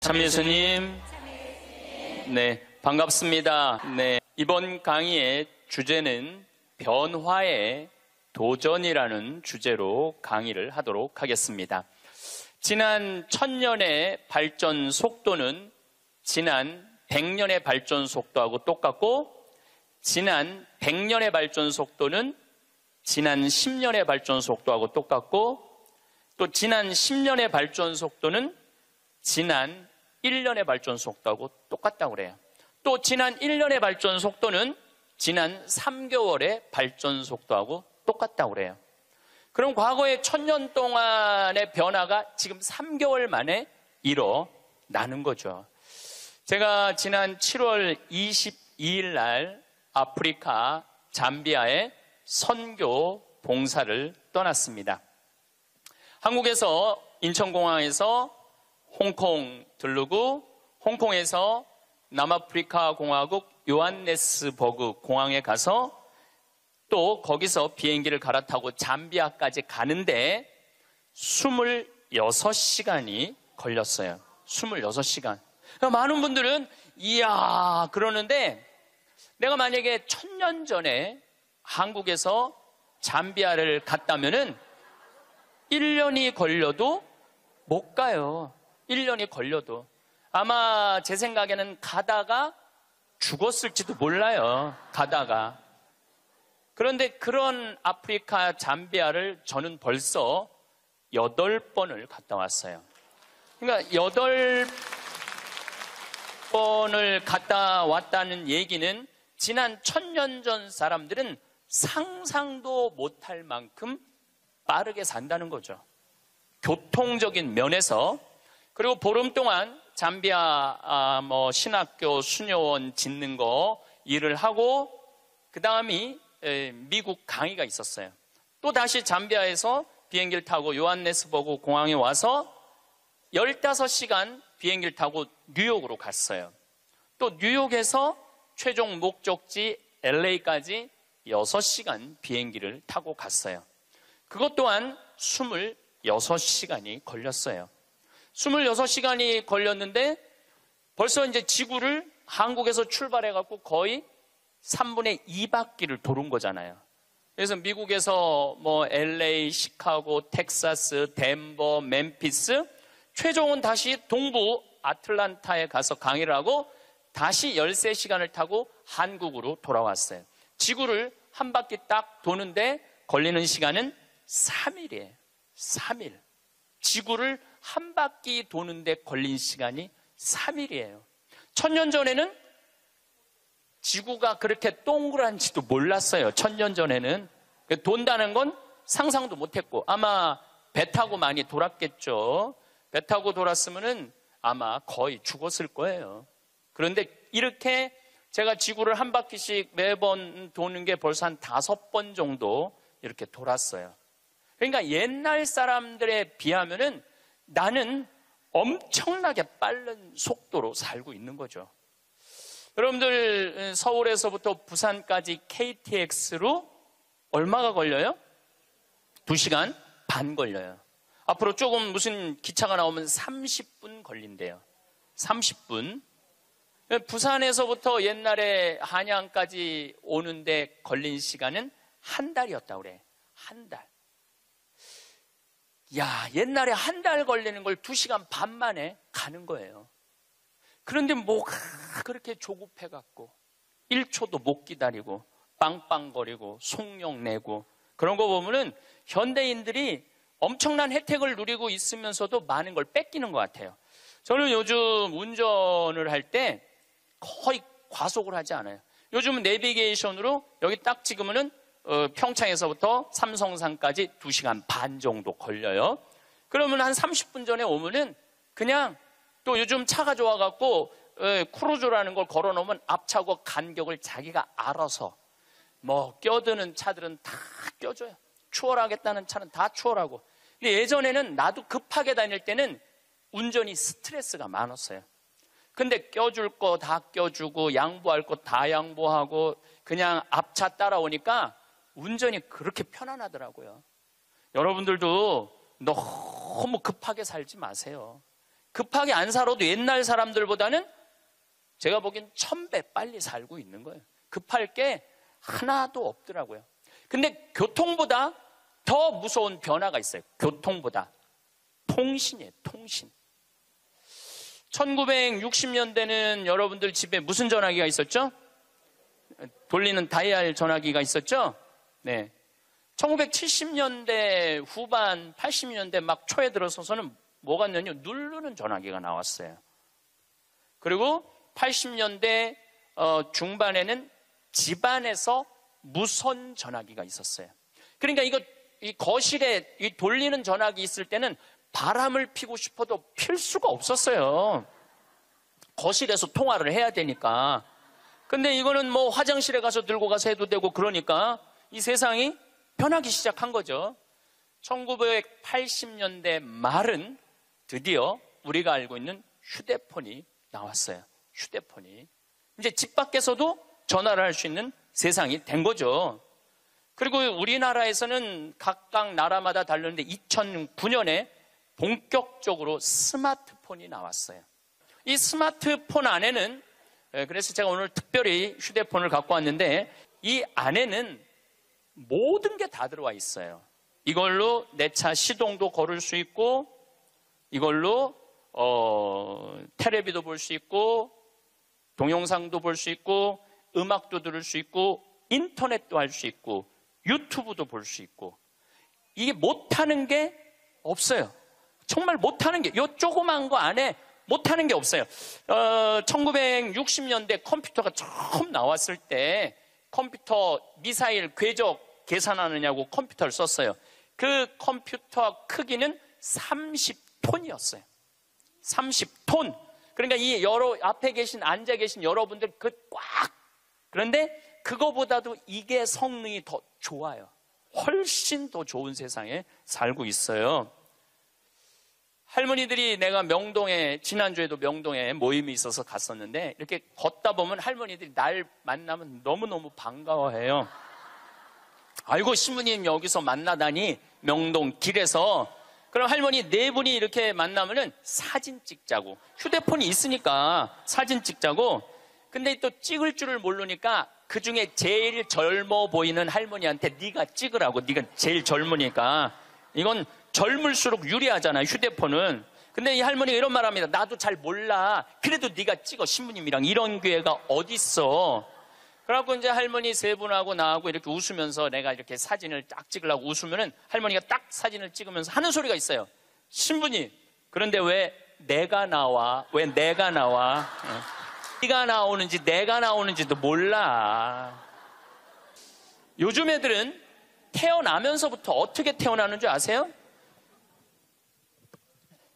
참예수님, 네, 반갑습니다. 네, 이번 강의의 주제는 변화의 도전이라는 주제로 강의를 하도록 하겠습니다. 지난 1000년의 발전 속도는 지난 100년의 발전 속도하고 똑같고, 지난 100년의 발전 속도는 지난 10년의 발전 속도하고 똑같고, 또 지난 10년의 발전 속도는 지난 1년의 발전 속도하고 똑같다고 그래요. 또 지난 1년의 발전 속도는 지난 3개월의 발전 속도하고 똑같다고 그래요. 그럼 과거의 1000년 동안의 변화가 지금 3개월 만에 일어나는 거죠. 제가 지난 7월 22일 날 아프리카 잠비아에 선교 봉사를 떠났습니다. 한국에서 인천공항에서 홍콩 들르고, 홍콩에서 남아프리카 공화국 요한네스버그 공항에 가서 또 거기서 비행기를 갈아타고 잠비아까지 가는데 26시간이 걸렸어요. 26시간. 많은 분들은 이야 그러는데, 내가 만약에 1000년 전에 한국에서 잠비아를 갔다면은 1년이 걸려도 못 가요. 1년이 걸려도. 아마 제 생각에는 가다가 죽었을지도 몰라요. 가다가. 그런데 그런 아프리카 잠비아를 저는 벌써 8번을 갔다 왔어요. 그러니까 8번을 갔다 왔다는 얘기는 지난 1000년 전 사람들은 상상도 못할 만큼 빠르게 산다는 거죠. 교통적인 면에서. 그리고 보름 동안 잠비아 신학교 수녀원 짓는 거 일을 하고, 그 다음이 미국 강의가 있었어요. 또 다시 잠비아에서 비행기를 타고 요한네스버그 공항에 와서 15시간 비행기를 타고 뉴욕으로 갔어요. 또 뉴욕에서 최종 목적지 LA까지 6시간 비행기를 타고 갔어요. 그것 또한 26시간이 걸렸어요. 26시간이 걸렸는데 벌써 이제 지구를 한국에서 출발해갖고 거의 3분의 2바퀴를 도는 거잖아요. 그래서 미국에서 LA, 시카고, 텍사스, 덴버, 멤피스, 최종은 다시 동부 아틀란타에 가서 강의를 하고 다시 13시간을 타고 한국으로 돌아왔어요. 지구를 한 바퀴 딱 도는데 걸리는 시간은 3일이에요. 3일. 지구를 한 바퀴 도는데 걸린 시간이 3일이에요. 1000년 전에는 지구가 그렇게 동그란지도 몰랐어요. 1000년 전에는. 돈다는 건 상상도 못했고, 아마 배 타고 많이 돌았겠죠. 배 타고 돌았으면은 아마 거의 죽었을 거예요. 그런데 이렇게 제가 지구를 한 바퀴씩 매번 도는 게 벌써 한 5번 정도 이렇게 돌았어요. 그러니까 옛날 사람들에 비하면은 나는 엄청나게 빠른 속도로 살고 있는 거죠. 여러분들 서울에서부터 부산까지 KTX로 얼마가 걸려요? 2시간 반 걸려요. 앞으로 조금 무슨 기차가 나오면 30분 걸린대요. 30분. 부산에서부터 옛날에 한양까지 오는데 걸린 시간은 한 달이었다고 그래. 한 달. 야, 옛날에 한 달 걸리는 걸 2시간 반 만에 가는 거예요. 그런데 뭐가 그렇게 조급해갖고 1초도 못 기다리고 빵빵거리고 속력 내고 그런 거 보면은 현대인들이 엄청난 혜택을 누리고 있으면서도 많은 걸 뺏기는 것 같아요. 저는 요즘 운전을 할 때 거의 과속을 하지 않아요. 요즘은 내비게이션으로 여기 딱 찍으면은 평창에서부터 삼성산까지 2시간 반 정도 걸려요. 그러면 한 30분 전에 오면은 그냥, 또 요즘 차가 좋아갖고 크루즈라는 걸 걸어놓으면 앞차하고 간격을 자기가 알아서 껴드는 차들은 다 껴줘요. 추월하겠다는 차는 다 추월하고. 근데 예전에는 나도 급하게 다닐 때는 운전이 스트레스가 많았어요. 근데 껴줄 거 다 껴주고 양보할 거 다 양보하고 그냥 앞차 따라오니까 운전이 그렇게 편안하더라고요. 여러분들도 너무 급하게 살지 마세요. 급하게 안 살아도 옛날 사람들보다는 제가 보기엔 1000배 빨리 살고 있는 거예요. 급할 게 하나도 없더라고요. 근데 교통보다 더 무서운 변화가 있어요. 교통보다. 통신이에요, 통신. 1960년대는 여러분들 집에 무슨 전화기가 있었죠? 돌리는 다이얼 전화기가 있었죠? 네. 1970년대 후반, 80년대 막 초에 들어서서는 뭐가 있냐면 누르는 전화기가 나왔어요. 그리고 80년대 중반에는 집안에서 무선 전화기가 있었어요. 그러니까 이 거실에 이 돌리는 전화기 있을 때는 바람을 피고 싶어도 필 수가 없었어요. 거실에서 통화를 해야 되니까. 근데 이거는 뭐 화장실에 가서 들고 가서 해도 되고 그러니까 이 세상이 변하기 시작한 거죠. 1980년대 말은 드디어 우리가 알고 있는 휴대폰이 나왔어요. 휴대폰이. 이제 집 밖에서도 전화를 할 수 있는 세상이 된 거죠. 그리고 우리나라에서는 각각 나라마다 다르는데 2009년에 본격적으로 스마트폰이 나왔어요. 이 스마트폰 안에는, 그래서 제가 오늘 특별히 휴대폰을 갖고 왔는데 이 안에는 모든 게 다 들어와 있어요. 이걸로 내 차 시동도 걸을 수 있고, 이걸로 텔레비도 볼 수 있고, 동영상도 볼 수 있고, 음악도 들을 수 있고, 인터넷도 할 수 있고, 유튜브도 볼 수 있고. 이게 못하는 게 없어요. 정말 못하는 게, 요 조그만 거 안에 못하는 게 없어요. 1960년대 컴퓨터가 처음 나왔을 때 컴퓨터 미사일 궤적 계산하느냐고 컴퓨터를 썼어요. 그 컴퓨터 크기는 30톤이었어요. 30톤. 그러니까 이 앞에 앉아 계신 여러분들 꽉. 그런데 그거보다도 이게 성능이 더 좋아요. 훨씬 더 좋은 세상에 살고 있어요. 할머니들이 내가 지난주에도 명동에 모임이 있어서 갔었는데 이렇게 걷다 보면 할머니들이 날 만나면 너무너무 반가워해요. 아이고, 신부님 여기서 만나다니, 명동 길에서. 그럼 할머니 4분이 이렇게 만나면은 사진 찍자고. 휴대폰이 있으니까 사진 찍자고. 근데 또 찍을 줄을 모르니까 그 중에 제일 젊어 보이는 할머니한테 네가 찍으라고. 네가 제일 젊으니까. 이건 젊을수록 유리하잖아요, 휴대폰은. 근데 이 할머니가 이런 말 합니다. 나도 잘 몰라. 그래도 네가 찍어, 신부님이랑. 이런 기회가 어딨어. 그래갖고 이제 할머니 3분하고 나하고 이렇게 웃으면서 내가 이렇게 사진을 딱 찍으려고 웃으면은 할머니가 딱 사진을 찍으면서 하는 소리가 있어요. 신부님, 그런데 왜 내가 나와? 왜 내가 나와? 네가 나오는지 내가 나오는지도 몰라. 요즘 애들은 태어나면서부터 어떻게 태어나는 줄 아세요?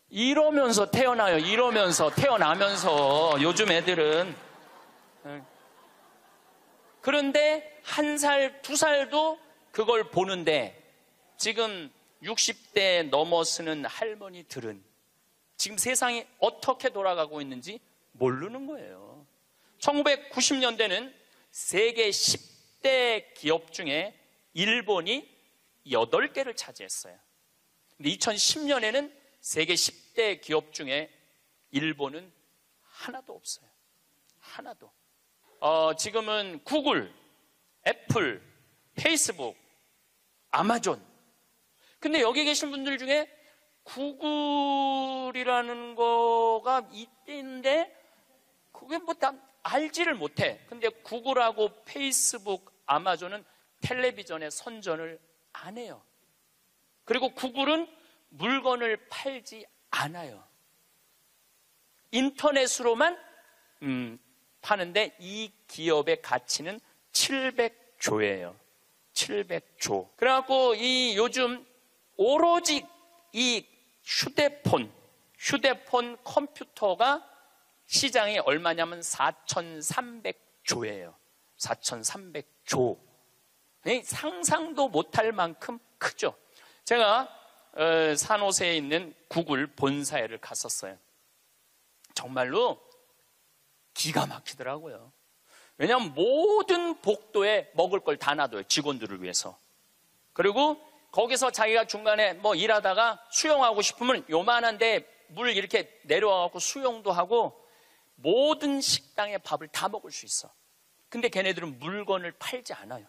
이러면서 태어나요. 이러면서 태어나면서 요즘 애들은. 그런데 1살, 2살도 그걸 보는데 지금 60대 넘어서는 할머니들은 지금 세상이 어떻게 돌아가고 있는지 모르는 거예요. 1990년대는 세계 10대 기업 중에 일본이 8개를 차지했어요. 근데 2010년에는 세계 10대 기업 중에 일본은 하나도 없어요. 하나도. 지금은 구글, 애플, 페이스북, 아마존. 근데 여기 계신 분들 중에 구글이라는 거가 있는데 그게 뭐 다 알지를 못해. 근데 구글하고 페이스북, 아마존은 텔레비전에 선전을 안 해요. 그리고 구글은 물건을 팔지 않아요. 인터넷으로만 파는데 이 기업의 가치는 700조예요. 700조. 그래갖고 이 요즘 오로지 이 휴대폰 컴퓨터가 시장이 얼마냐면 4,300조예요. 4,300조. 상상도 못할 만큼 크죠. 제가 산호세에 있는 구글 본사에를 갔었어요. 정말로 기가 막히더라고요. 왜냐하면 모든 복도에 먹을 걸 다 놔둬요. 직원들을 위해서. 그리고 거기서 자기가 중간에 뭐 일하다가 수영하고 싶으면 요만한데 물 이렇게 내려와갖고 수영도 하고 모든 식당의 밥을 다 먹을 수 있어. 근데 걔네들은 물건을 팔지 않아요.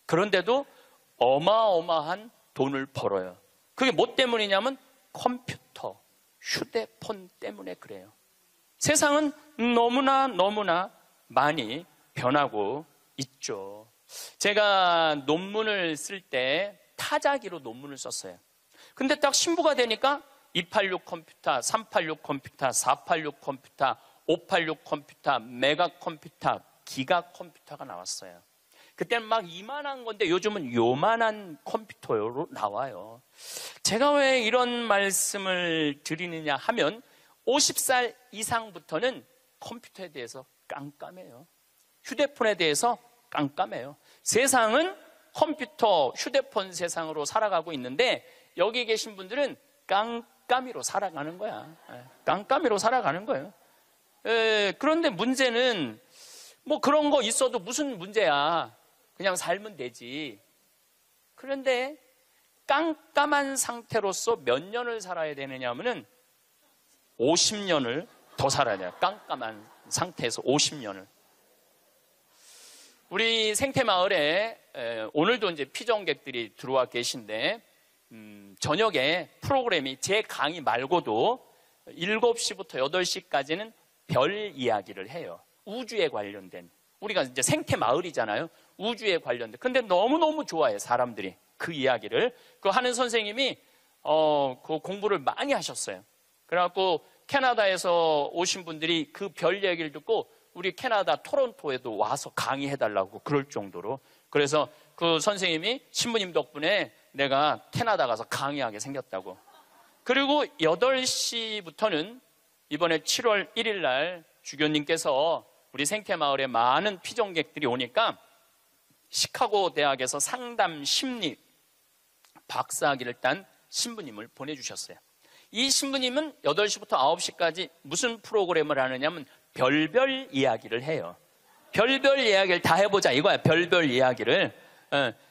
그런데도 어마어마한 돈을 벌어요. 그게 뭐 때문이냐면 컴퓨터, 휴대폰 때문에 그래요. 세상은 너무나 많이 변하고 있죠. 제가 논문을 쓸 때 타자기로 논문을 썼어요. 근데 딱 신부가 되니까 286 컴퓨터, 386 컴퓨터, 486 컴퓨터, 586 컴퓨터, 메가 컴퓨터, 기가 컴퓨터가 나왔어요. 그때는 막 이만한 건데 요즘은 요만한 컴퓨터로 나와요. 제가 왜 이런 말씀을 드리느냐 하면 50살 이상부터는 컴퓨터에 대해서 깜깜해요. 휴대폰에 대해서 깜깜해요. 세상은 컴퓨터, 휴대폰 세상으로 살아가고 있는데 여기 계신 분들은 깜깜이로 살아가는 거야. 깜깜이로 살아가는 거예요. 그런데 문제는 뭐 그런 거 있어도 무슨 문제야. 그냥 살면 되지. 그런데 깜깜한 상태로서 몇 년을 살아야 되느냐 하면은 50년을 더 살아야 돼요. 깜깜한 상태에서 50년을. 우리 생태마을에 오늘도 이제 피정객들이 들어와 계신데 저녁에 프로그램이 제 강의 말고도 7시부터 8시까지는 별 이야기를 해요. 우주에 관련된. 우리가 이제 생태마을이잖아요. 우주에 관련된. 근데 너무너무 좋아해, 사람들이. 그 이야기를. 그 하는 선생님이 그 공부를 많이 하셨어요. 그래갖고 캐나다에서 오신 분들이 그 별 얘기를 듣고 우리 캐나다 토론토에도 와서 강의해달라고 그럴 정도로. 그래서 그 선생님이 신부님 덕분에 내가 캐나다 가서 강의하게 생겼다고. 그리고 8시부터는 이번에 7월 1일 날 주교님께서 우리 생태마을에 많은 피정객들이 오니까 시카고 대학에서 상담 심리 박사학위를 딴 신부님을 보내주셨어요. 이 신부님은 8시부터 9시까지 무슨 프로그램을 하느냐면 별별 이야기를 해요. 별별 이야기를 다 해보자 이거야. 별별 이야기를.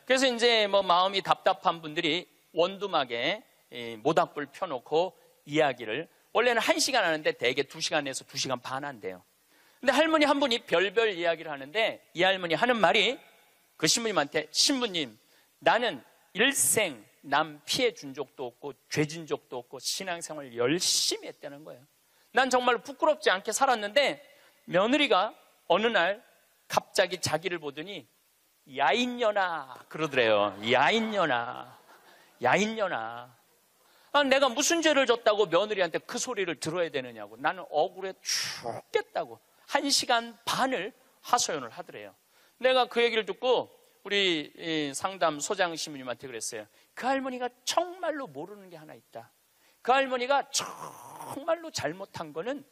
그래서 이제 뭐 마음이 답답한 분들이 원두막에 모닥불 펴놓고 이야기를 원래는 1시간 하는데 대개 2시간에서 2시간 반 한대요. 근데 할머니 한 분이 별별 이야기를 하는데 이 할머니 하는 말이 그 신부님한테 신부님 나는 일생 남 피해 준 적도 없고 죄 진 적도 없고 신앙생활 열심히 했다는 거예요. 난 정말 부끄럽지 않게 살았는데 며느리가 어느 날 갑자기 자기를 보더니 야인년아 그러더래요. 야인년아 내가 무슨 죄를 졌다고 며느리한테 그 소리를 들어야 되느냐고. 나는 억울해 죽겠다고 1시간 반을 하소연을 하더래요. 내가 그 얘기를 듣고 우리 상담 소장 신부님한테 그랬어요. 그 할머니가 정말로 모르는 게 하나 있다. 그 할머니가 정말로 잘못한 거는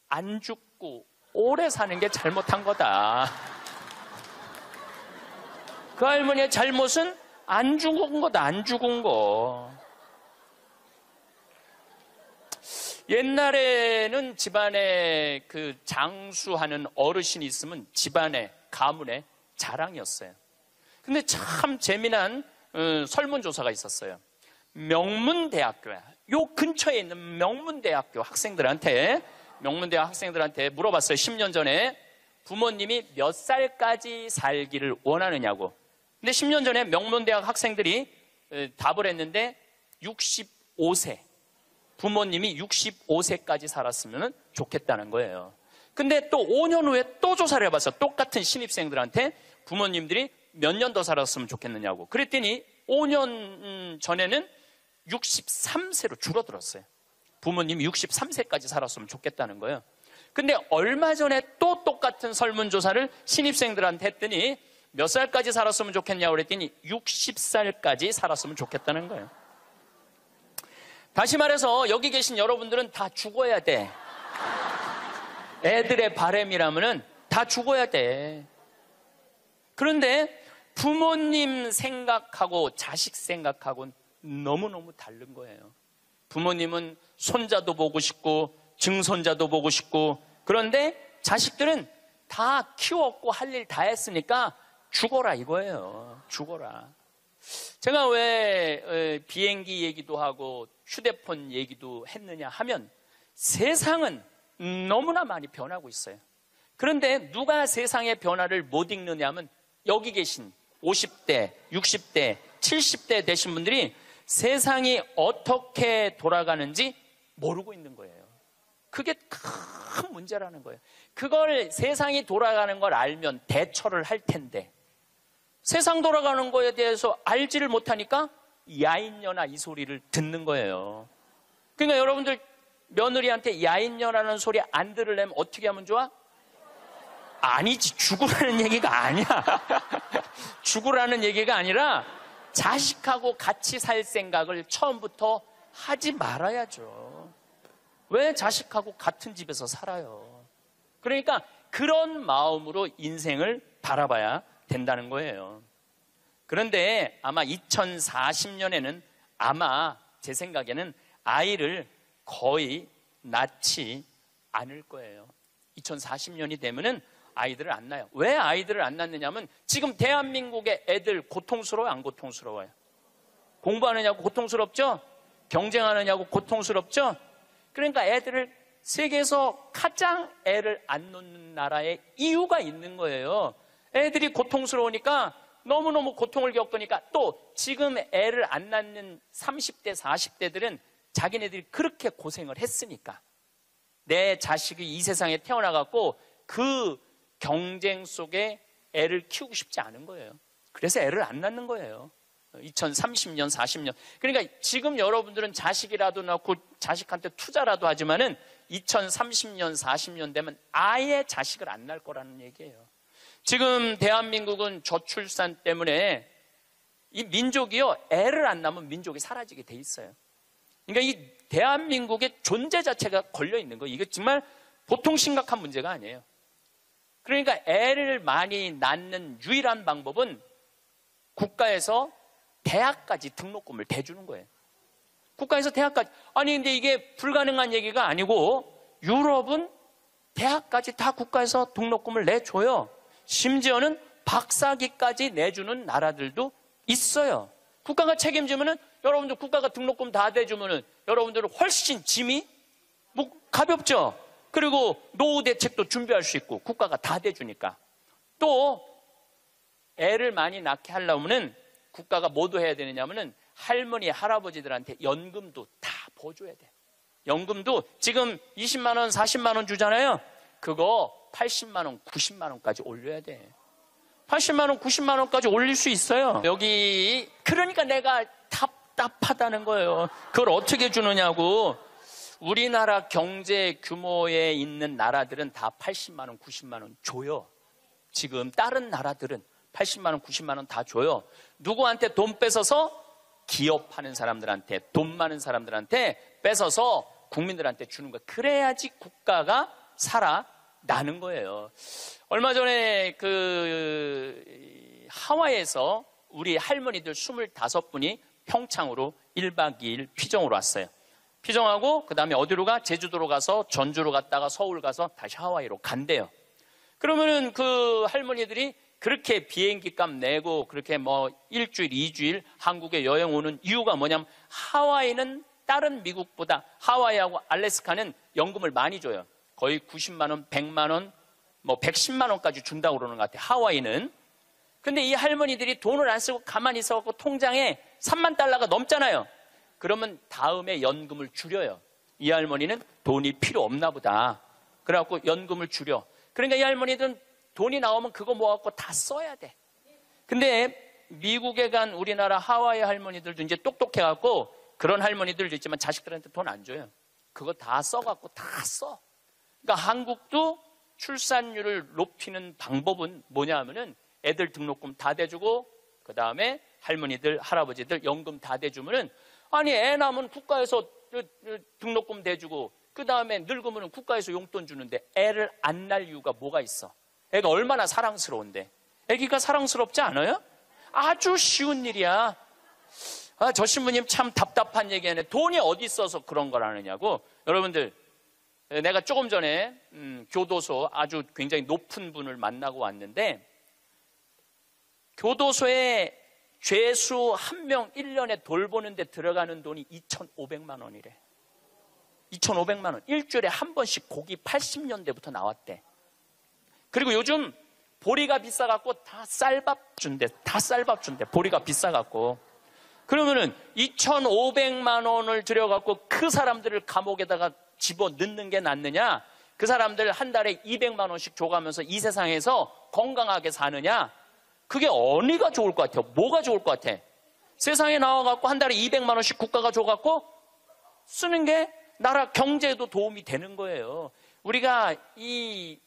안 죽고 오래 사는 게 잘못한 거다. 그 할머니의 잘못은 안 죽은 거다. 안 죽은 거. 옛날에는 집안에 그 장수하는 어르신이 있으면 집안에 가문의 자랑이었어요. 근데 참 재미난 설문조사가 있었어요. 명문대학교야. 요 근처에 있는 명문대학교 학생들한테 물어봤어요. 10년 전에 부모님이 몇 살까지 살기를 원하느냐고. 근데 10년 전에 명문대학 학생들이 답을 했는데 65세. 부모님이 65세까지 살았으면 좋겠다는 거예요. 근데 또 5년 후에 또 조사를 해봤어요. 똑같은 신입생들한테 부모님들이 몇 년 더 살았으면 좋겠느냐고. 그랬더니 5년 전에는 63세로 줄어들었어요. 부모님이 63세까지 살았으면 좋겠다는 거예요. 근데 얼마 전에 또 똑같은 설문조사를 신입생들한테 했더니 몇 살까지 살았으면 좋겠냐고 그랬더니 60살까지 살았으면 좋겠다는 거예요. 다시 말해서 여기 계신 여러분들은 다 죽어야 돼. 애들의 바람이라면은 다 죽어야 돼. 그런데 부모님 생각하고 자식 생각하고는 너무너무 다른 거예요. 부모님은 손자도 보고 싶고 증손자도 보고 싶고, 그런데 자식들은 다 키웠고 할 일 다 했으니까 죽어라 이거예요. 죽어라. 제가 왜 비행기 얘기도 하고 휴대폰 얘기도 했느냐 하면 세상은 너무나 많이 변하고 있어요. 그런데 누가 세상의 변화를 못 읽느냐 하면 여기 계신 50대, 60대, 70대 되신 분들이 세상이 어떻게 돌아가는지 모르고 있는 거예요. 그게 큰 문제라는 거예요. 그걸 세상이 돌아가는 걸 알면 대처를 할 텐데 세상 돌아가는 거에 대해서 알지를 못하니까 야인녀나 이 소리를 듣는 거예요. 그러니까 여러분들 며느리한테 야인녀라는 소리 안 들으려면 어떻게 하면 좋아? 아니지, 죽으라는 얘기가 아니야. 죽으라는 얘기가 아니라 자식하고 같이 살 생각을 처음부터 하지 말아야죠. 왜 자식하고 같은 집에서 살아요? 그러니까 그런 마음으로 인생을 바라봐야 된다는 거예요. 그런데 아마 2040년에는 아마 제 생각에는 아이를 거의 낳지 않을 거예요. 2040년이 되면은 아이들을 안 낳아요. 왜 아이들을 안 낳느냐면 지금 대한민국의 애들 고통스러워요, 안 고통스러워요? 공부하느냐고 고통스럽죠? 경쟁하느냐고 고통스럽죠? 그러니까 애들을 세계에서 가장 애를 안 놓는 나라에 이유가 있는 거예요. 애들이 고통스러우니까 너무너무 고통을 겪으니까 또 지금 애를 안 낳는 30대, 40대들은 자기네들이 그렇게 고생을 했으니까 내 자식이 이 세상에 태어나갖고 그 경쟁 속에 애를 키우고 싶지 않은 거예요. 그래서 애를 안 낳는 거예요. 2030년, 40년. 그러니까 지금 여러분들은 자식이라도 낳고 자식한테 투자라도 하지만은 2030년, 40년 되면 아예 자식을 안 낳을 거라는 얘기예요. 지금 대한민국은 저출산 때문에 이 민족이요, 애를 안 낳으면 민족이 사라지게 돼 있어요. 그러니까 이 대한민국의 존재 자체가 걸려 있는 거예요. 이게 정말 보통 심각한 문제가 아니에요. 그러니까 애를 많이 낳는 유일한 방법은 국가에서 대학까지 등록금을 대주는 거예요. 국가에서 대학까지. 아니 근데 이게 불가능한 얘기가 아니고 유럽은 대학까지 다 국가에서 등록금을 내줘요. 심지어는 박사기까지 내주는 나라들도 있어요. 국가가 책임지면은 여러분들 국가가 등록금 다 대주면은 여러분들은 훨씬 짐이 가볍죠. 그리고 노후 대책도 준비할 수 있고 국가가 다 대주니까. 또 애를 많이 낳게 하려면은 국가가 뭐도 해야 되느냐면은 할머니 할아버지들한테 연금도 다 보줘야 돼. 연금도 지금 20만 원 40만 원 주잖아요. 그거 80만 원 90만 원까지 올려야 돼. 80만 원 90만 원까지 올릴 수 있어요. 여기 그러니까 내가 답답하다는 거예요. 그걸 어떻게 주느냐고. 우리나라 경제 규모에 있는 나라들은 다 80만 원 90만 원 줘요. 지금 다른 나라들은 80만 원 90만 원 다 줘요. 누구한테 돈 뺏어서? 기업하는 사람들한테, 돈 많은 사람들한테 뺏어서 국민들한테 주는 거예요. 그래야지 국가가 살아나는 거예요. 얼마 전에 하와이에서 우리 할머니들 25분이 평창으로 1박 2일 피정으로 왔어요. 피정하고 그 다음에 어디로 가? 제주도로 가서 전주로 갔다가 서울 가서 다시 하와이로 간대요. 그러면은 그 할머니들이 그렇게 비행기 값 내고 그렇게 일주일, 2주일 한국에 여행 오는 이유가 뭐냐면 하와이는 다른 미국보다 하와이하고 알래스카는 연금을 많이 줘요. 거의 90만 원, 100만 원, 110만 원까지 준다고 그러는 것 같아요. 하와이는. 근데 이 할머니들이 돈을 안 쓰고 가만히 있어갖고 통장에 3만 달러가 넘잖아요. 그러면 다음에 연금을 줄여요. 이 할머니는 돈이 필요 없나 보다. 그래갖고 연금을 줄여. 그러니까 이 할머니들은 돈이 나오면 그거 모아갖고 다 써야 돼. 근데 미국에 간 우리나라 하와이 할머니들도 이제 똑똑해갖고 그런 할머니들도 있지만 자식들한테 돈 안 줘요. 그거 다 써갖고 다 써. 그러니까 한국도 출산율을 높이는 방법은 뭐냐 하면은 애들 등록금 다 대주고 그 다음에 할머니들, 할아버지들 연금 다 대주면은 아니 애 낳으면 국가에서 등록금 대주고 그 다음에 늙으면 국가에서 용돈 주는데 애를 안 낳을 이유가 뭐가 있어? 애가 얼마나 사랑스러운데. 애기가 사랑스럽지 않아요? 아주 쉬운 일이야. 저 신부님 참 답답한 얘기하네. 돈이 어디 있어서 그런 걸 하느냐고. 여러분들 내가 조금 전에 교도소 아주 굉장히 높은 분을 만나고 왔는데 교도소에 죄수 한 명 1년에 돌보는데 들어가는 돈이 2,500만 원이래. 2,500만 원. 일주일에 한 번씩 고기 80년대부터 나왔대. 그리고 요즘 보리가 비싸갖고 다 쌀밥 준대. 다 쌀밥 준대. 보리가 비싸갖고. 그러면은 2,500만 원을 들여갖고 그 사람들을 감옥에다가 집어 넣는 게 낫느냐? 그 사람들 한 달에 200만 원씩 줘가면서 이 세상에서 건강하게 사느냐? 그게 어디가 좋을 것 같아요? 뭐가 좋을 것 같아? 세상에 나와갖고 한 달에 200만 원씩 국가가 줘갖고 쓰는 게 나라 경제에도 도움이 되는 거예요. 우리가 이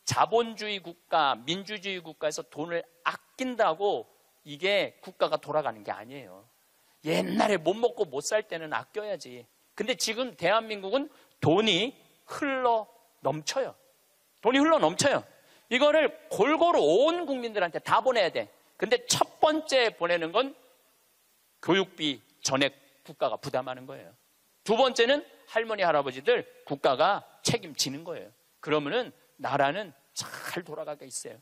자본주의 국가, 민주주의 국가에서 돈을 아낀다고 이게 국가가 돌아가는 게 아니에요. 옛날에 못 먹고 못 살 때는 아껴야지. 근데 지금 대한민국은 돈이 흘러 넘쳐요. 돈이 흘러 넘쳐요. 이거를 골고루 온 국민들한테 다 보내야 돼. 근데 첫 번째 보내는 건 교육비 전액 국가가 부담하는 거예요. 두 번째는 할머니, 할아버지들 국가가 책임지는 거예요. 그러면은 나라는 잘 돌아가게 있어요.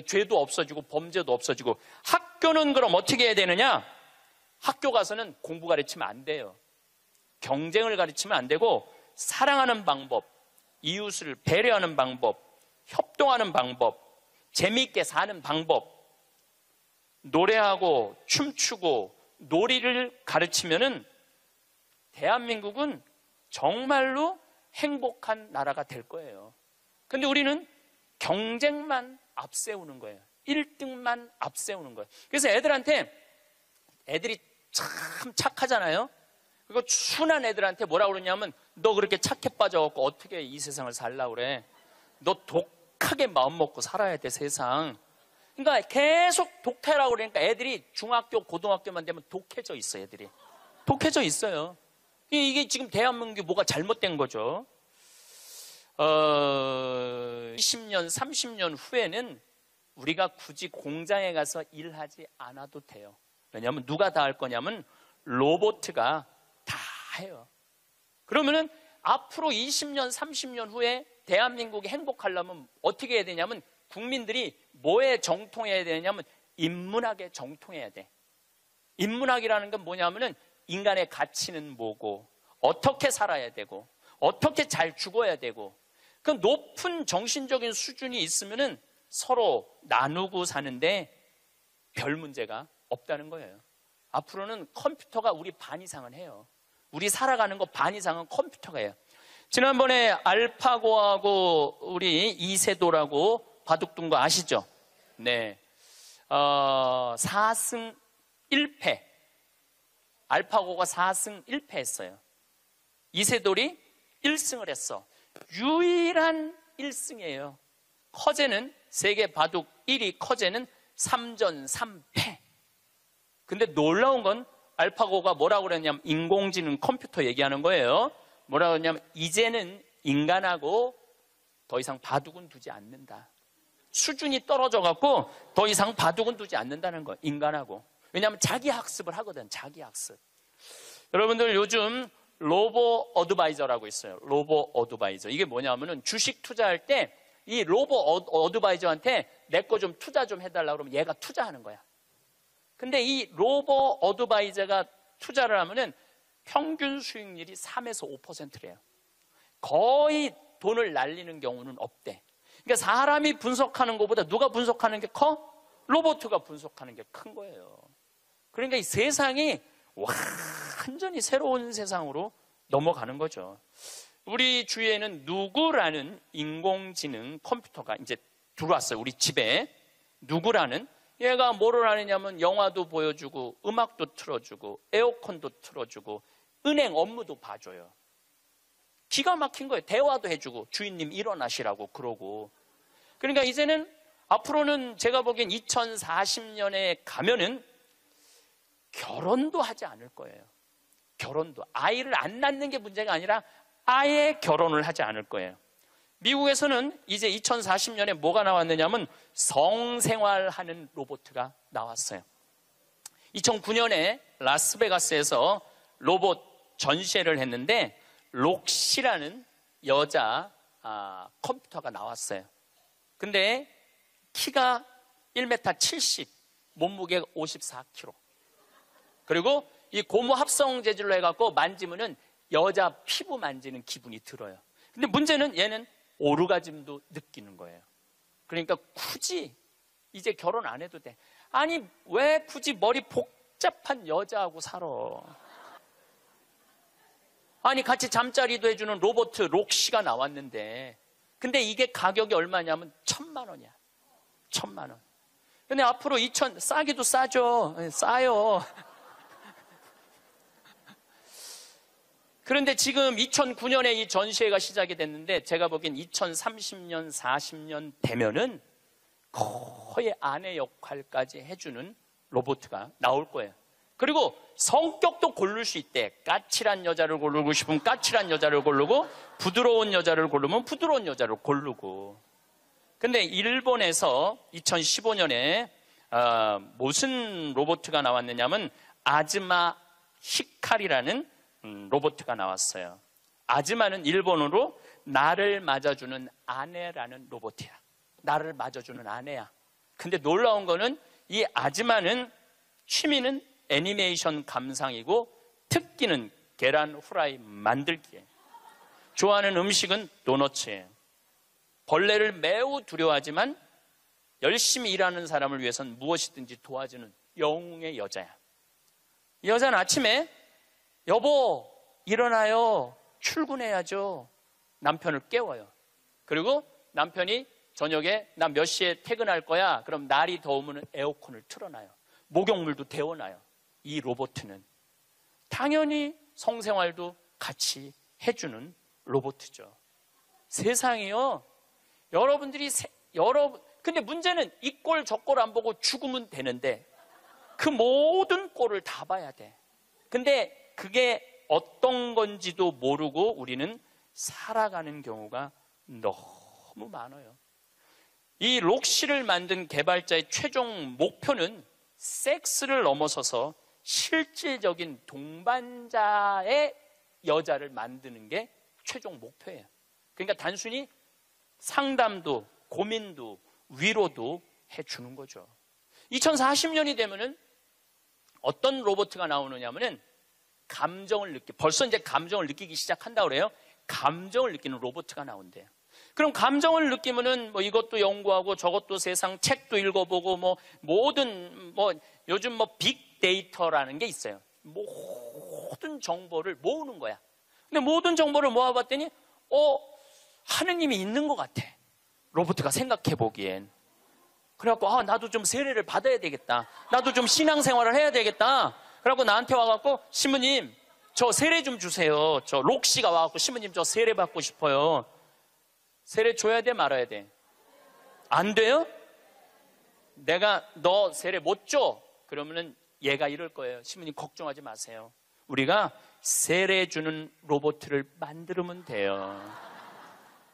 죄도 없어지고 범죄도 없어지고. 학교는 그럼 어떻게 해야 되느냐? 학교 가서는 공부 가르치면 안 돼요. 경쟁을 가르치면 안 되고 사랑하는 방법, 이웃을 배려하는 방법, 협동하는 방법, 재미있게 사는 방법, 노래하고 춤추고 놀이를 가르치면은 대한민국은 정말로 행복한 나라가 될 거예요. 근데 우리는 경쟁만 앞세우는 거예요. 1등만 앞세우는 거예요. 그래서 애들이 참 착하잖아요. 그리고 순한 애들한테 뭐라고 그러냐면 너 그렇게 착해 빠져갖고 어떻게 이 세상을 살라고 그래. 너 독하게 마음 먹고 살아야 돼, 세상. 그러니까 계속 독해라고 그러니까 애들이 중학교, 고등학교만 되면 독해져 있어, 애들이. 독해져 있어요. 이게 지금 대한민국이 뭐가 잘못된 거죠. 20년, 30년 후에는 우리가 굳이 공장에 가서 일하지 않아도 돼요. 왜냐하면 누가 다 할 거냐면 로봇가 다 해요. 그러면은 앞으로 20년, 30년 후에 대한민국이 행복하려면 어떻게 해야 되냐면 국민들이 뭐에 정통해야 되냐면 인문학에 정통해야 돼. 인문학이라는 건 뭐냐면은 인간의 가치는 뭐고 어떻게 살아야 되고 어떻게 잘 죽어야 되고 그 높은 정신적인 수준이 있으면은 서로 나누고 사는데 별 문제가 없다는 거예요. 앞으로는 컴퓨터가 우리 반 이상은 해요. 우리 살아가는 거 반 이상은 컴퓨터가 해요. 지난번에 알파고하고 우리 이세돌하고 바둑 둔 거 아시죠? 네. 4승 1패. 알파고가 4승 1패 했어요. 이세돌이 1승을 했어. 유일한 1승이에요. 커제는 세계 바둑 1위 커제는 3전 3패. 근데 놀라운 건 알파고가 뭐라고 그랬냐면 인공지능 컴퓨터 얘기하는 거예요. 뭐라고 그랬냐면 이제는 인간하고 더 이상 바둑은 두지 않는다. 수준이 떨어져 갖고 더 이상 바둑은 두지 않는다는 거예요. 인간하고. 왜냐하면 자기 학습을 하거든. 자기 학습. 여러분들 요즘 로보 어드바이저라고 있어요. 로보 어드바이저. 이게 뭐냐면은 주식 투자할 때 이 로보 어드바이저한테 내 거 좀 투자 좀 해달라고 그러면 얘가 투자하는 거야. 근데 이 로보 어드바이저가 투자를 하면은 평균 수익률이 3에서 5%래요. 거의 돈을 날리는 경우는 없대. 그러니까 사람이 분석하는 것보다 누가 분석하는 게 커? 로봇가 분석하는 게 큰 거예요. 그러니까 이 세상이 완전히 새로운 세상으로 넘어가는 거죠. 우리 주위에는 누구라는 인공지능 컴퓨터가 이제 들어왔어요. 우리 집에. 누구라는? 얘가 뭐를 하느냐면 영화도 보여주고 음악도 틀어주고 에어컨도 틀어주고 은행 업무도 봐줘요. 기가 막힌 거예요. 대화도 해주고 주인님 일어나시라고 그러고. 그러니까 이제는 앞으로는 제가 보기엔 2040년에 가면은 결혼도 하지 않을 거예요. 결혼도. 아이를 안 낳는 게 문제가 아니라 아예 결혼을 하지 않을 거예요. 미국에서는 이제 2040년에 뭐가 나왔느냐면 성생활하는 로봇가 나왔어요. 2009년에 라스베가스에서 로봇 전시회를 했는데 록시라는 여자 컴퓨터가 나왔어요. 근데 키가 1m 70, 몸무게가 54kg. 그리고 이 고무 합성 재질로 해갖고 만지면은 여자 피부 만지는 기분이 들어요. 근데 문제는 얘는 오르가즘도 느끼는 거예요. 그러니까 굳이 이제 결혼 안 해도 돼. 아니 왜 굳이 머리 복잡한 여자하고 살아? 아니 같이 잠자리도 해주는 로봇 록시가 나왔는데, 근데 이게 가격이 얼마냐면 1,000만 원이야. 1,000만 원. 근데 앞으로 싸기도 싸죠. 싸요. 그런데 지금 2009년에 이 전시회가 시작이 됐는데, 제가 보기엔 2030년, 40년 되면은 거의 아내 역할까지 해주는 로봇가 나올 거예요. 그리고 성격도 고를 수 있대. 까칠한 여자를 고르고 싶으면 까칠한 여자를 고르고, 부드러운 여자를 고르면 부드러운 여자를 고르고. 근데 일본에서 2015년에 무슨 로봇가 나왔느냐면 아즈마 히카리라는 로봇가 나왔어요. 아즈마는 일본어로 나를 맞아주는 아내라는 로봇이야. 나를 맞아주는 아내야. 근데 놀라운 거는 이 아즈마는 취미는 애니메이션 감상이고 특기는 계란 후라이 만들기예요. 좋아하는 음식은 도너츠예요. 벌레를 매우 두려워하지만 열심히 일하는 사람을 위해서는 무엇이든지 도와주는 영웅의 여자야. 이 여자는 아침에 여보 일어나요, 출근해야죠, 남편을 깨워요. 그리고 남편이 저녁에 나 몇 시에 퇴근할 거야, 그럼 날이 더우면 에어컨을 틀어놔요. 목욕물도 데워놔요. 이 로봇은 당연히 성생활도 같이 해주는 로봇이죠. 세상이요, 근데 문제는 이 꼴 저 꼴 안 보고 죽으면 되는데 그 모든 꼴을 다 봐야 돼. 근데 그게 어떤 건지도 모르고 우리는 살아가는 경우가 너무 많아요. 이 록시를 만든 개발자의 최종 목표는 섹스를 넘어서서 실질적인 동반자의 여자를 만드는 게 최종 목표예요. 그러니까 단순히 상담도 고민도 위로도 해주는 거죠. 2040년이 되면은 어떤 로봇가 나오느냐면은 벌써 이제 감정을 느끼기 시작한다고 그래요. 감정을 느끼는 로봇가 나온대요. 그럼 감정을 느끼면은 이것도 연구하고 저것도 세상 책도 읽어보고 요즘 빅데이터라는 게 있어요. 모든 정보를 모으는 거야. 근데 모든 정보를 모아봤더니 하느님이 있는 것 같아. 로봇가 생각해 보기엔. 그래갖고 나도 좀 세례를 받아야 되겠다. 나도 좀 신앙생활을 해야 되겠다. 그래갖고 나한테 와갖고 신부님 저 세례 좀 주세요. 저 록시가 와갖고 신부님 저 세례 받고 싶어요. 세례 줘야 돼 말아야 돼? 안 돼요? 내가 너 세례 못 줘? 그러면은 얘가 이럴 거예요. 신부님 걱정하지 마세요. 우리가 세례 주는 로봇을 만들면 돼요.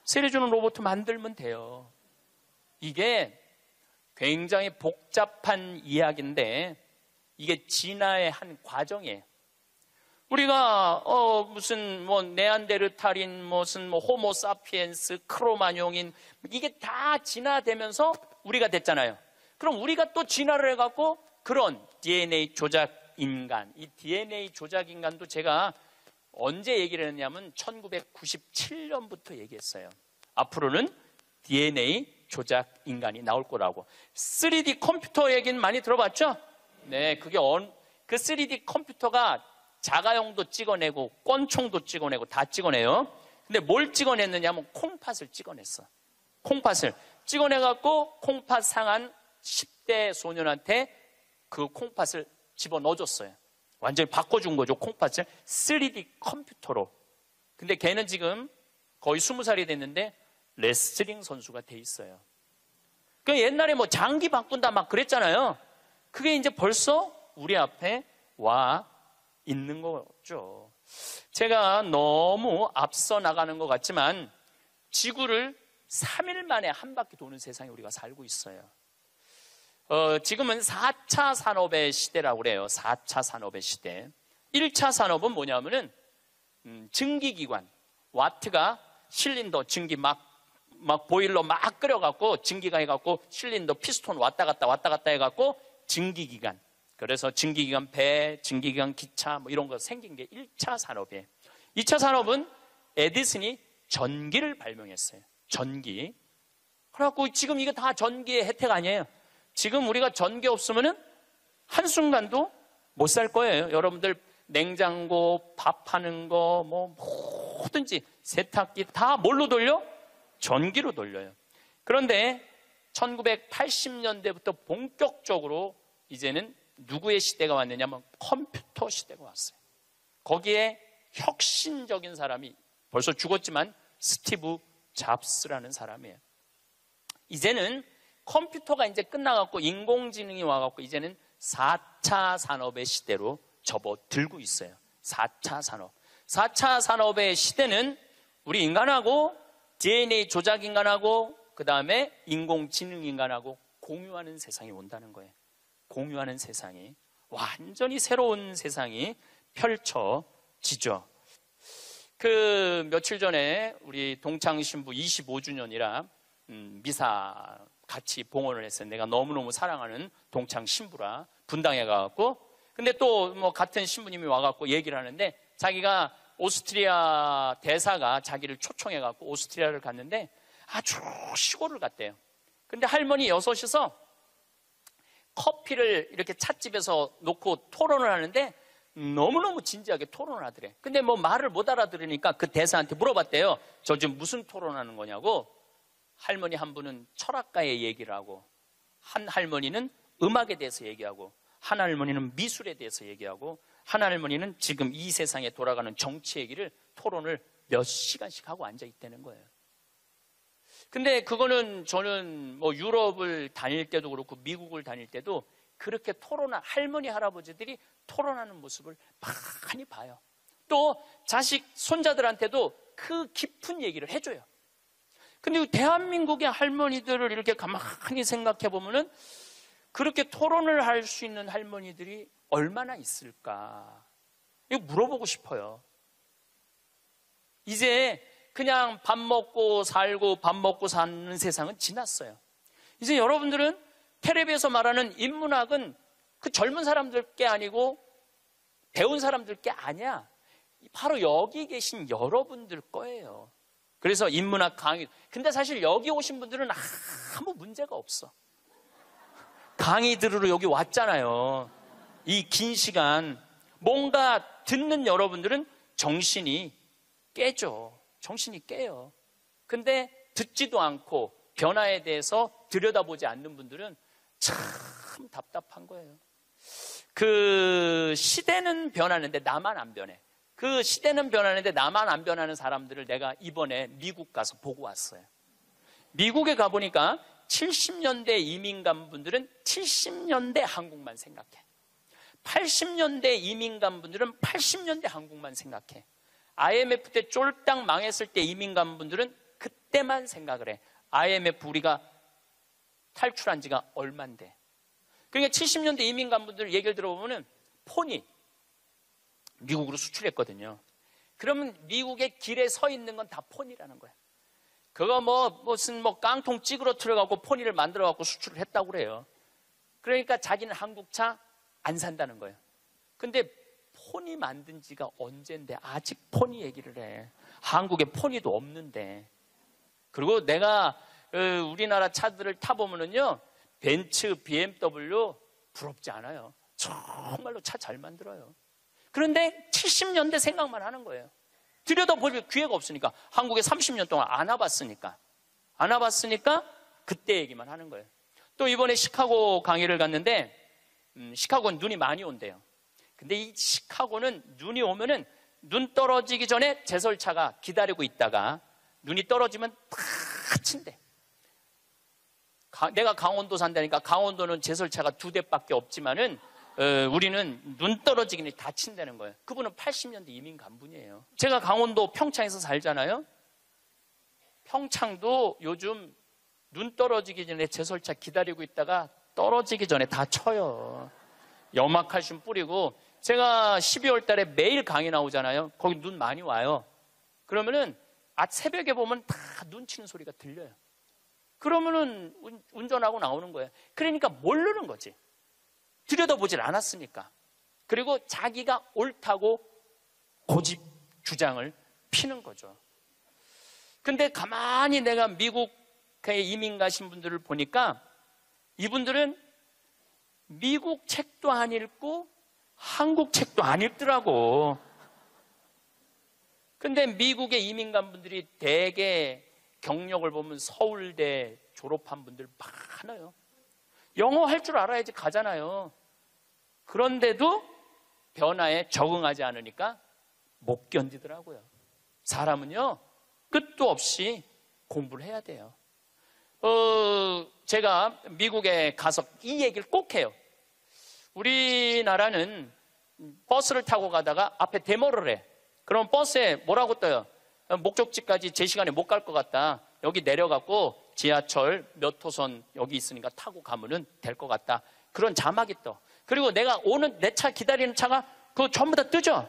세례 주는 로봇 만들면 돼요. 이게 굉장히 복잡한 이야기인데 이게 진화의 한 과정이에요. 우리가 무슨 네안데르탈인, 무슨 호모사피엔스, 크로마뇽인, 이게 다 진화되면서 우리가 됐잖아요. 그럼 우리가 또 진화를 해갖고 그런 DNA 조작 인간, 이 DNA 조작 인간도 제가 언제 얘기를 했냐면 1997년부터 얘기했어요. 앞으로는 DNA 조작 인간이 나올 거라고. 3D 컴퓨터 얘기는 많이 들어봤죠? 네, 그 3D 컴퓨터가 자가용도 찍어내고 권총도 찍어내고 다 찍어내요. 근데 뭘 찍어냈느냐면 콩팥을 찍어냈어. 콩팥을 찍어내갖고 콩팥 상한 10대 소년한테 그 콩팥을 집어넣어줬어요. 완전히 바꿔준 거죠, 콩팥을. 3D 컴퓨터로. 근데 걔는 지금 거의 20살이 됐는데 레슬링 선수가 돼 있어요. 그 옛날에 장기 바꾼다 막 그랬잖아요. 그게 이제 벌써 우리 앞에 와 있는 거죠. 제가 너무 앞서 나가는 것 같지만 지구를 3일 만에 한 바퀴 도는 세상에 우리가 살고 있어요. 지금은 4차 산업의 시대라고 그래요. 4차 산업의 시대. 1차 산업은 뭐냐면은 증기기관, 와트가 실린더 증기 막 보일러 막 끓여갖고 증기가 해갖고 실린더 피스톤 왔다 갔다 해갖고 증기기관. 그래서 증기기관 배, 증기기관 기차 뭐 이런 거 생긴 게 1차 산업이에요. 2차 산업은 에디슨이 전기를 발명했어요. 전기. 그래갖고 지금 이거 다 전기의 혜택 아니에요. 지금 우리가 전기 없으면은 한순간도 못 살 거예요. 여러분들 냉장고, 밥하는 거, 뭐 뭐든지 세탁기 다 뭘로 돌려? 전기로 돌려요. 그런데 1980년대부터 본격적으로 이제는 누구의 시대가 왔느냐면 컴퓨터 시대가 왔어요. 거기에 혁신적인 사람이 벌써 죽었지만 스티브 잡스라는 사람이에요. 이제는 컴퓨터가 이제 끝나갖고 인공지능이 와갖고 이제는 4차 산업의 시대로 접어들고 있어요. 4차 산업. 4차 산업의 시대는 우리 인간하고 DNA 조작 인간하고 그 다음에 인공지능 인간하고 공유하는 세상이 온다는 거예요. 공유하는 세상이. 완전히 새로운 세상이 펼쳐지죠. 그 며칠 전에 우리 동창신부 25주년이라 미사 같이 봉헌을 했어요. 내가 너무너무 사랑하는 동창신부라 분당에 가갖고, 근데 또 뭐 같은 신부님이 와갖고 얘기를 하는데 자기가 오스트리아 대사가 자기를 초청해갖고 오스트리아를 갔는데 아주 시골을 갔대요. 근데 할머니 6이서 커피를 이렇게 찻집에서 놓고 토론을 하는데 너무너무 진지하게 토론을 하더래. 근데 뭐 말을 못 알아들으니까 그 대사한테 물어봤대요. 저 지금 무슨 토론하는 거냐고. 할머니 한 분은 철학가의 얘기를 하고, 한 할머니는 음악에 대해서 얘기하고, 한 할머니는 미술에 대해서 얘기하고, 한 할머니는 지금 이 세상에 돌아가는 정치 얘기를 토론을 몇 시간씩 하고 앉아 있다는 거예요. 근데 그거는 저는 뭐 유럽을 다닐 때도 그렇고 미국을 다닐 때도 그렇게 토론한 할머니 할아버지들이 토론하는 모습을 많이 봐요. 또 자식 손자들한테도 그 깊은 얘기를 해줘요. 근데 대한민국의 할머니들을 이렇게 가만히 생각해 보면은 그렇게 토론을 할 수 있는 할머니들이 얼마나 있을까? 이거 물어보고 싶어요. 이제 그냥 밥 먹고 살고 밥 먹고 사는 세상은 지났어요. 이제 여러분들은 텔레비에서 말하는 인문학은 그 젊은 사람들 게 아니고 배운 사람들 게 아니야. 바로 여기 계신 여러분들 거예요. 그래서 인문학 강의. 근데 사실 여기 오신 분들은 아무 문제가 없어. 강의 들으러 여기 왔잖아요. 이 긴 시간. 뭔가 듣는 여러분들은 정신이 깨죠. 정신이 깨요. 근데 듣지도 않고 변화에 대해서 들여다보지 않는 분들은 참 답답한 거예요. 그 시대는 변하는데 나만 안 변해. 그 시대는 변하는데 나만 안 변하는 사람들을 내가 이번에 미국 가서 보고 왔어요. 미국에 가보니까 70년대 이민 간 분들은 70년대 한국만 생각해. 80년대 이민 간 분들은 80년대 한국만 생각해. IMF 때 쫄딱 망했을 때 이민 간 분들은 그때만 생각을 해. IMF 우리가 탈출한 지가 얼만데. 그러니까 70년대 이민 간 분들 얘기를 들어보면 폰이 미국으로 수출했거든요. 그러면 미국의 길에 서 있는 건 다 폰이라는 거야. 그거 무슨 깡통 찌그러뜨려갖고 폰이를 만들어갖고 수출을 했다고 그래요. 그러니까 자기는 한국차 안 산다는 거예요. 근데 폰이 만든 지가 언젠데 아직 폰이 얘기를 해. 한국에 폰이도 없는데. 그리고 내가 우리나라 차들을 타보면은요, 벤츠, BMW 부럽지 않아요. 정말로 차 잘 만들어요. 그런데 70년대 생각만 하는 거예요. 들여다볼 기회가 없으니까. 한국에 30년 동안 안 와봤으니까. 안 와봤으니까 그때 얘기만 하는 거예요. 또 이번에 시카고 강의를 갔는데 시카고는 눈이 많이 온대요. 근데 이 시카고는 눈이 오면은 눈 떨어지기 전에 제설차가 기다리고 있다가 눈이 떨어지면 다 친대. 내가 강원도 산다니까 강원도는 제설차가 2대밖에 없지만은 우리는 눈 떨어지기는 다 친다는 거예요. 그분은 80년대 이민 간 분이에요. 제가 강원도 평창에서 살잖아요. 평창도 요즘 눈 떨어지기 전에 제설차 기다리고 있다가 떨어지기 전에 다 쳐요. 염화칼슘 뿌리고. 제가 12월 달에 매일 강의 나오잖아요. 거기 눈 많이 와요. 그러면은 새벽에 보면 다 눈 치는 소리가 들려요. 그러면은 운전하고 나오는 거예요. 그러니까 모르는 거지. 들여다보질 않았으니까. 그리고 자기가 옳다고 고집 주장을 피는 거죠. 근데 가만히 내가 미국에 이민 가신 분들을 보니까 이분들은 미국 책도 안 읽고 한국 책도 안 읽더라고. 근데 미국에 이민 간 분들이 대개 경력을 보면 서울대 졸업한 분들 많아요. 영어 할 줄 알아야지 가잖아요. 그런데도 변화에 적응하지 않으니까 못 견디더라고요. 사람은요, 끝도 없이 공부를 해야 돼요. 제가 미국에 가서 이 얘기를 꼭 해요. 우리나라는 버스를 타고 가다가 앞에 데모를 해. 그럼 버스에 뭐라고 떠요? 목적지까지 제 시간에 못 갈 것 같다. 여기 내려갖고 지하철 몇 호선 여기 있으니까 타고 가면은 될 것 같다. 그런 자막이 떠. 그리고 내가 오는 내 차 기다리는 차가 그거 전부 다 뜨죠?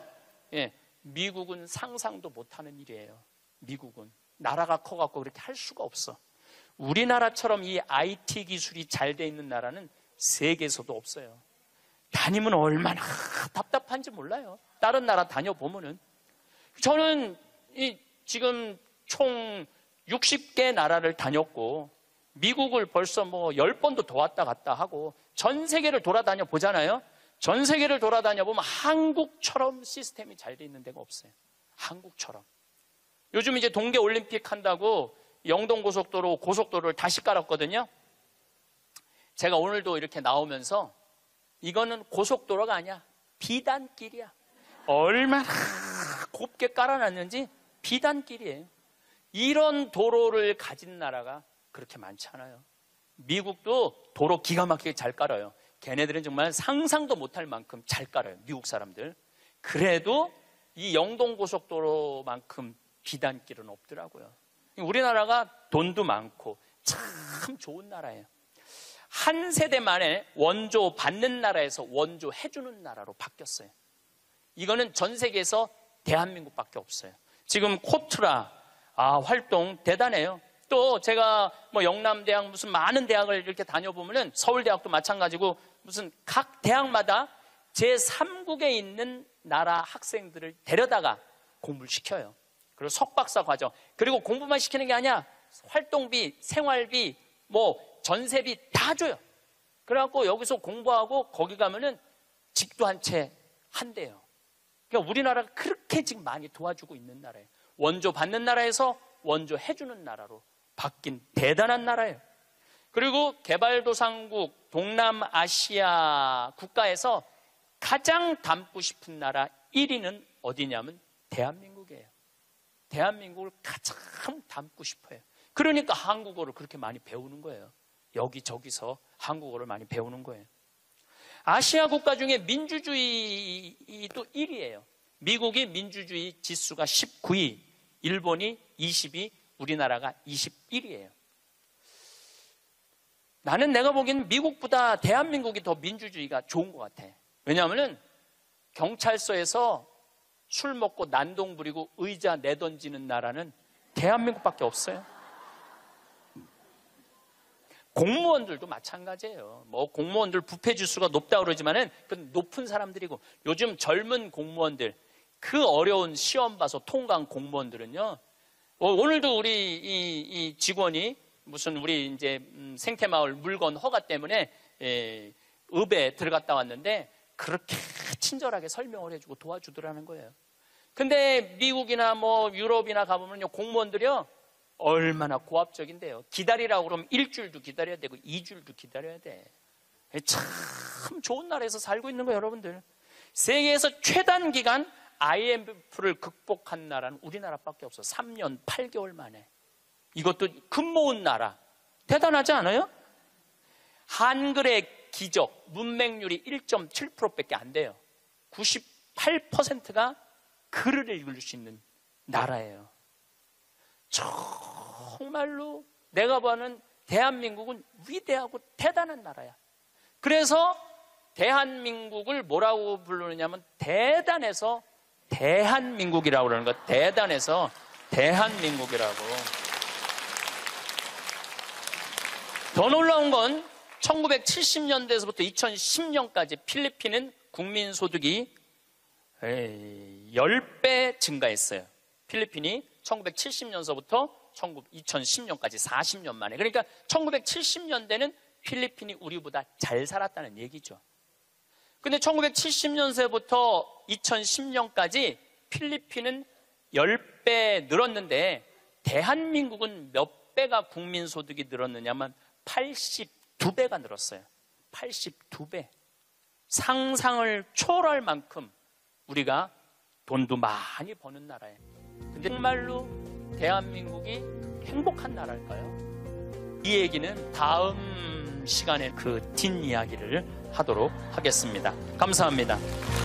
예. 미국은 상상도 못하는 일이에요. 미국은. 나라가 커갖고 그렇게 할 수가 없어. 우리나라처럼 이 IT 기술이 잘 돼 있는 나라는 세계에서도 없어요. 다니면 얼마나 답답한지 몰라요. 다른 나라 다녀보면은. 저는 지금 총 60개 나라를 다녔고, 미국을 벌써 뭐 10번도 더 왔다 갔다 하고, 전 세계를 돌아다녀 보잖아요. 전 세계를 돌아다녀 보면 한국처럼 시스템이 잘 돼 있는 데가 없어요. 한국처럼. 요즘 이제 동계올림픽 한다고 영동고속도로, 고속도로를 다시 깔았거든요. 제가 오늘도 이렇게 나오면서 이거는 고속도로가 아니야. 비단길이야. 얼마나 곱게 깔아놨는지 비단길이에요. 이런 도로를 가진 나라가 그렇게 많지 않아요. 미국도 도로 기가 막히게 잘 깔아요. 걔네들은 정말 상상도 못할 만큼 잘 깔아요. 미국 사람들. 그래도 이 영동고속도로만큼 비단길은 없더라고요. 우리나라가 돈도 많고 참 좋은 나라예요. 한 세대 만에 원조 받는 나라에서 원조 해주는 나라로 바뀌었어요. 이거는 전 세계에서 대한민국밖에 없어요. 지금 코트라 활동 대단해요. 또 제가 뭐 영남대학 무슨 많은 대학을 이렇게 다녀보면은 서울대학도 마찬가지고 무슨 각 대학마다 제3국에 있는 나라 학생들을 데려다가 공부를 시켜요. 그리고 석박사 과정. 그리고 공부만 시키는 게 아니야. 활동비, 생활비, 뭐 전세비 다 줘요. 그래갖고 여기서 공부하고 거기 가면은 집도 한 채 한대요. 그러니까 우리나라가 그렇게 지금 많이 도와주고 있는 나라예요. 원조 받는 나라에서 원조 해주는 나라로 바뀐 대단한 나라예요. 그리고 개발도상국 동남아시아 국가에서 가장 닮고 싶은 나라 1위는 어디냐면 대한민국이에요. 대한민국을 가장 닮고 싶어요. 그러니까 한국어를 그렇게 많이 배우는 거예요. 여기저기서 한국어를 많이 배우는 거예요. 아시아 국가 중에 민주주의도 1위예요. 미국이 민주주의 지수가 19위, 일본이 20위, 우리나라가 21위예요. 나는 내가 보기에는 미국보다 대한민국이 더 민주주의가 좋은 것 같아. 왜냐하면 경찰서에서 술 먹고 난동 부리고 의자 내던지는 나라는 대한민국밖에 없어요. 공무원들도 마찬가지예요. 뭐 공무원들 부패 지수가 높다고 그러지만은 그건 높은 사람들이고, 요즘 젊은 공무원들, 그 어려운 시험 봐서 통과한 공무원들은요, 오늘도 우리 이 직원이 무슨 우리 이제 생태마을 물건 허가 때문에 읍에 들어갔다 왔는데 그렇게 친절하게 설명을 해주고 도와주더라는 거예요. 근데 미국이나 뭐 유럽이나 가보면요, 공무원들이요 얼마나 고압적인데요. 기다리라고 그러면 일주일도 기다려야 되고 2주일도 기다려야 돼. 참 좋은 나라에서 살고 있는 거예요, 여러분들. 세계에서 최단 기간 IMF를 극복한 나라는 우리나라밖에 없어. 3년 8개월 만에. 이것도 금 모은 나라. 대단하지 않아요? 한글의 기적, 문맹률이 1.7%밖에 안 돼요. 98%가 글을 읽을 수 있는 나라예요. 정말로 내가 보는 대한민국은 위대하고 대단한 나라야. 그래서 대한민국을 뭐라고 부르느냐면 대단해서 대한민국이라고 그러는 거야. 대단해서 대한민국이라고. 더 놀라운 건 1970년대에서부터 2010년까지 필리핀은 국민소득이 10배 증가했어요. 필리핀이 1970년서부터 2010년까지 40년 만에. 그러니까 1970년대는 필리핀이 우리보다 잘 살았다는 얘기죠. 근데 1970년세부터 2010년까지 필리핀은 10배 늘었는데 대한민국은 몇 배가 국민소득이 늘었느냐면 82배가 늘었어요. 82배. 상상을 초월할 만큼 우리가 돈도 많이 버는 나라예요. 근데 정말로 대한민국이 행복한 나라일까요? 이 얘기는 다음 시간에 그 뒷이야기를 하도록 하겠습니다. 감사합니다.